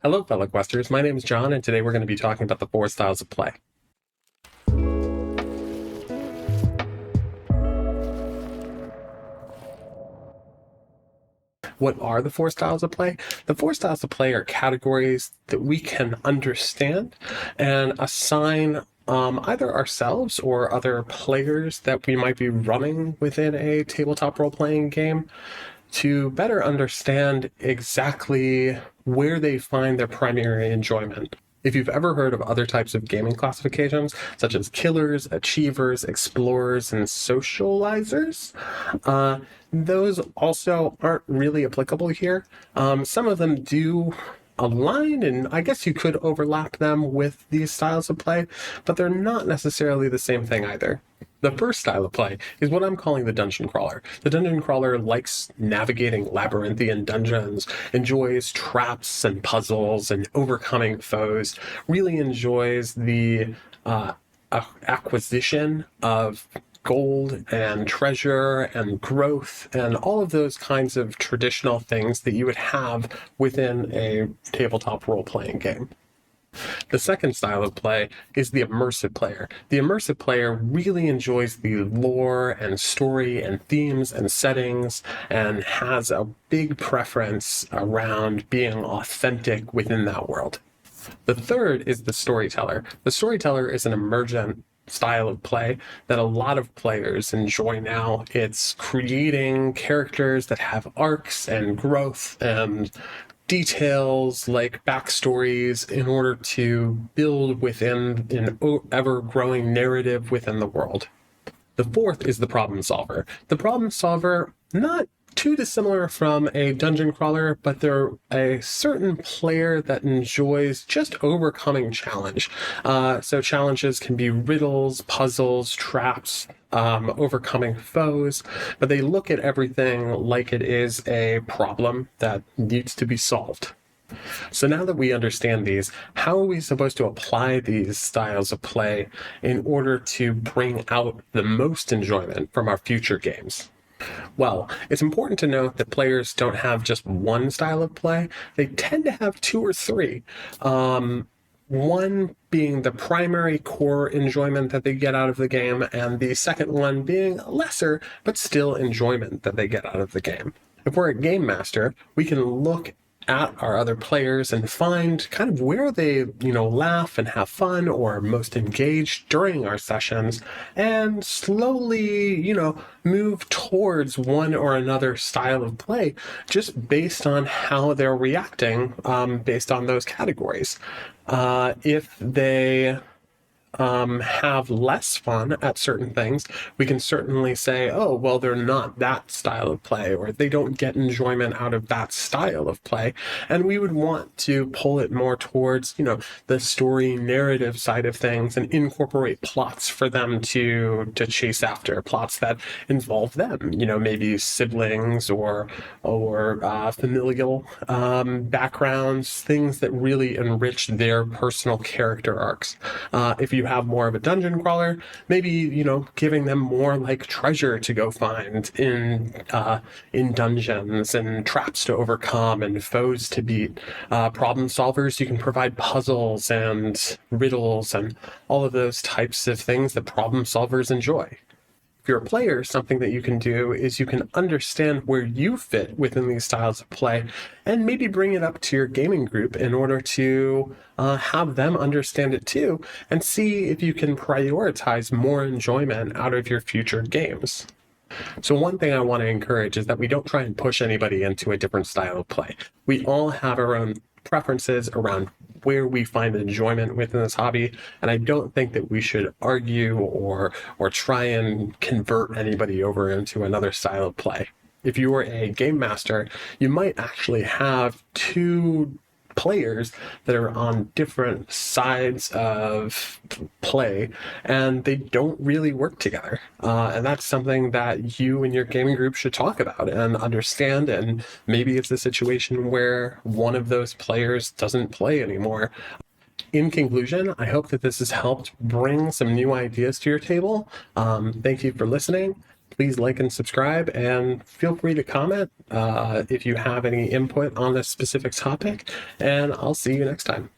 Hello, fellow questers. My name is John, and today we're going to be talking about the four styles of play. What are the four styles of play? The four styles of play are categories that we can understand and assign either ourselves or other players that we might be running within a tabletop role-playing game to better understand exactly where they find their primary enjoyment. If you've ever heard of other types of gaming classifications, such as killers, achievers, explorers, and socializers, those also aren't really applicable here. Some of them do align, and I guess you could overlap them with these styles of play, but they're not necessarily the same thing either. The first style of play is what I'm calling the dungeon crawler. The dungeon crawler likes navigating labyrinthian dungeons, enjoys traps and puzzles and overcoming foes, really enjoys the acquisition of gold and treasure and growth and all of those kinds of traditional things that you would have within a tabletop role-playing game. The second style of play is the immersive player. The immersive player really enjoys the lore and story and themes and settings and has a big preference around being authentic within that world. The third is the storyteller. The storyteller is an emergent style of play that a lot of players enjoy now. It's creating characters that have arcs and growth and details like backstories in order to build within an ever-growing narrative within the world. The fourth is the problem solver. The problem solver, not too dissimilar from a dungeon crawler, but they're a certain player that enjoys just overcoming challenge. So challenges can be riddles, puzzles, traps, overcoming foes, but they look at everything like it is a problem that needs to be solved. So now that we understand these, how are we supposed to apply these styles of play in order to bring out the most enjoyment from our future games? Well, it's important to note that players don't have just one style of play. They tend to have two or three. One being the primary core enjoyment that they get out of the game, and the second one being lesser, but still enjoyment that they get out of the game. If we're a game master, we can look at our other players and find kind of where they, laugh and have fun or are most engaged during our sessions and slowly, move towards one or another style of play just based on how they're reacting based on those categories. If they have less fun at certain things, we can certainly say, oh, well, they're not that style of play, or they don't get enjoyment out of that style of play. And we would want to pull it more towards, the story narrative side of things and incorporate plots for them to chase after, plots that involve them, maybe siblings or familial backgrounds, things that really enrich their personal character arcs. If you have more of a dungeon crawler, maybe, giving them more like treasure to go find in dungeons and traps to overcome and foes to beat. Problem solvers, you can provide puzzles and riddles and all of those types of things that problem solvers enjoy. If you're a player, something that you can do is you can understand where you fit within these styles of play and maybe bring it up to your gaming group in order to have them understand it too and see if you can prioritize more enjoyment out of your future games. So one thing I want to encourage is that we don't try and push anybody into a different style of play. We all have our own preferences around where we find enjoyment within this hobby, and I don't think that we should argue or try and convert anybody over into another style of play. If you were a game master, you might actually have two players that are on different sides of play and they don't really work together. And that's something that you and your gaming group should talk about and understand. And maybe it's a situation where one of those players doesn't play anymore. In conclusion, I hope that this has helped bring some new ideas to your table. Thank you for listening. please like and subscribe, and feel free to comment if you have any input on this specific topic, and I'll see you next time.